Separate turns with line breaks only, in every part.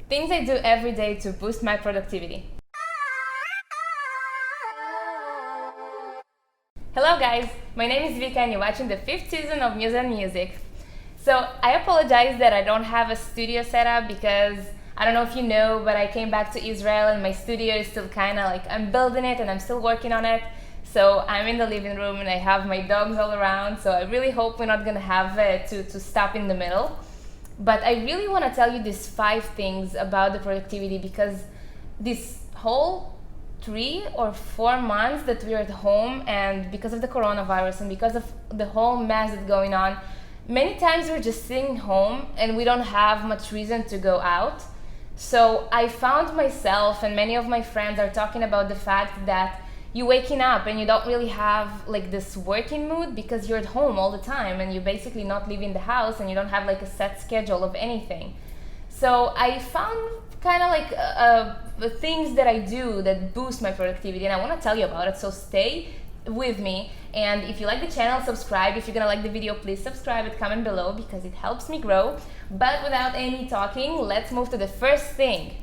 Things I do every day to boost my productivity. Hello guys, my name is Vika and you're watching the 5th season of Music. So I apologize that I don't have a studio setup because I don't know if you know, but I came back to Israel and my studio is still kind of like, I'm building it and I'm still working on it. So I'm in the living room and I have my dogs all around, so I really hope we're not gonna have to stop in the middle. But I really want to tell you these 5 things about the productivity because this whole 3 or 4 months that we're at home, and because of the coronavirus and because of the whole mess that's going on, many times we're just sitting home and we don't have much reason to go out. So I found myself and many of my friends are talking about the fact that you're waking up and you don't really have like this working mood because you're at home all the time and you're basically not leaving the house and you don't have like a set schedule of anything. So I found kind of like the things that I do that boost my productivity, and I want to tell you about it. So stay with me, and if you like the channel, subscribe. If you're gonna like the video, please subscribe and comment below because it helps me grow. But without any talking, let's move to the first thing: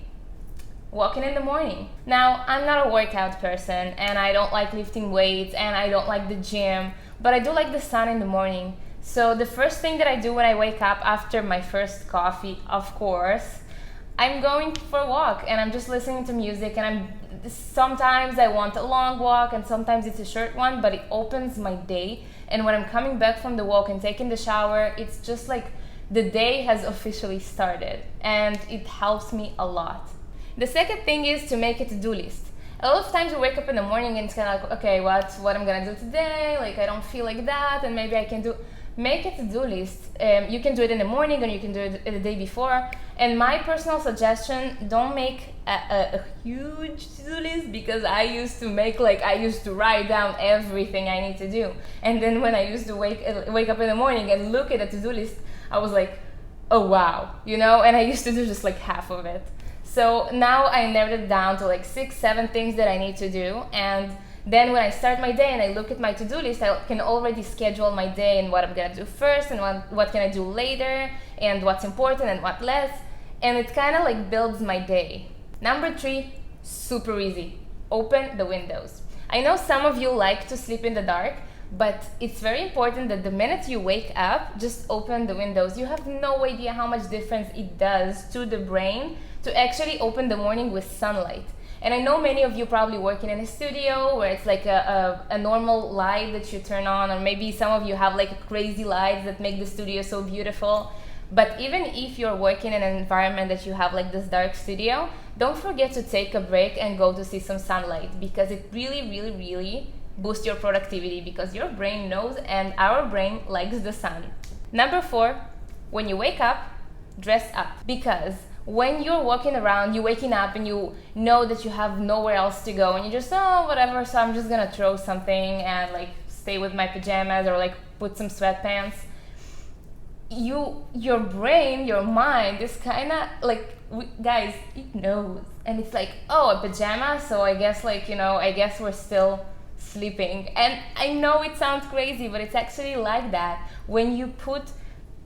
walking in the morning. Now, I'm not a workout person and I don't like lifting weights and I don't like the gym, but I do like the sun in the morning. So the first thing that I do when I wake up after my first coffee, of course, I'm going for a walk and I'm just listening to music, and sometimes I want a long walk and sometimes it's a short one, but it opens my day. And when I'm coming back from the walk and taking the shower, it's just like the day has officially started and it helps me a lot. The second thing is to make a to-do list. A lot of times we wake up in the morning and it's kind of like, okay, what I'm gonna do today? Like, I don't feel like that, and maybe I can do. Make a to-do list. You can do it in the morning or you can do it the day before. And my personal suggestion: don't make a huge to-do list, because I used to write down everything I need to do. And then when I used to wake up in the morning and look at a to-do list, I was like, oh wow, and I used to do just like half of it. So now I narrowed it down to like 6-7 things that I need to do, and then when I start my day and I look at my to-do list, I can already schedule my day and what I'm gonna do first and what can I do later and what's important and what less, and it kind of like builds my day. Number 3, super easy: open the windows. I know some of you like to sleep in the dark, but it's very important that the minute you wake up, just open the windows. You have no idea how much difference it does to the brain to actually open the morning with sunlight. And I know many of you probably working in a studio where it's like a normal light that you turn on, or maybe some of you have like crazy lights that make the studio so beautiful. But even if you're working in an environment that you have like this dark studio, don't forget to take a break and go to see some sunlight, because it really, really, really boosts your productivity, because your brain knows and our brain likes the sun. Number 4, when you wake up, dress up, because when you're walking around, you're waking up and you know that you have nowhere else to go and you just, oh, whatever, so I'm just gonna throw something and like stay with my pajamas or like put some sweatpants. Your brain, your mind is kind of like, guys, it knows, and it's like, oh, a pajama, so I guess I guess we're still sleeping. And I know it sounds crazy, but it's actually like that. When you put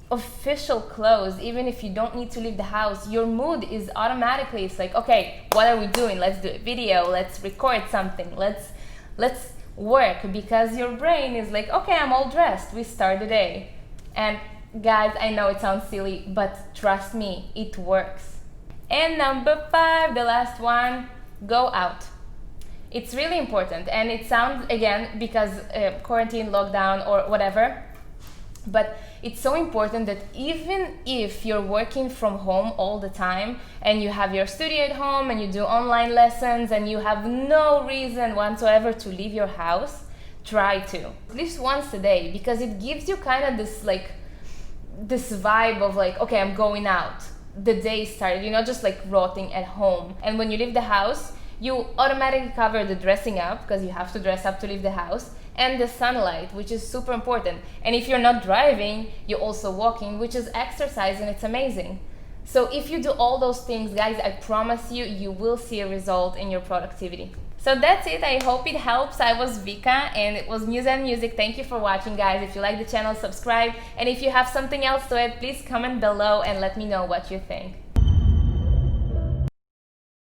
official clothes, even if you don't need to leave the house, your mood is automatically, it's like, okay, what are we doing? Let's do a video, let's record something, let's work, because your brain is like, okay, I'm all dressed, we start the day. And guys, I know it sounds silly, but trust me, it works. And number 5, the last one: go out. It's really important, and it sounds, again, because quarantine, lockdown, or whatever, but it's so important that even if you're working from home all the time and you have your studio at home and you do online lessons and you have no reason whatsoever to leave your house, try to at least once a day, because it gives you kind of this vibe of like, okay, I'm going out, the day started, you're not just like rotting at home. And when you leave the house, you automatically cover the dressing up, because you have to dress up to leave the house, and the sunlight, which is super important. And if you're not driving, you're also walking, which is exercise, and it's amazing. So if you do all those things, guys, I promise you, you will see a result in your productivity. So that's it. I hope it helps. I was Vika and it was Music. Thank you for watching, guys. If you like the channel, subscribe. And if you have something else to add, please comment below and let me know what you think.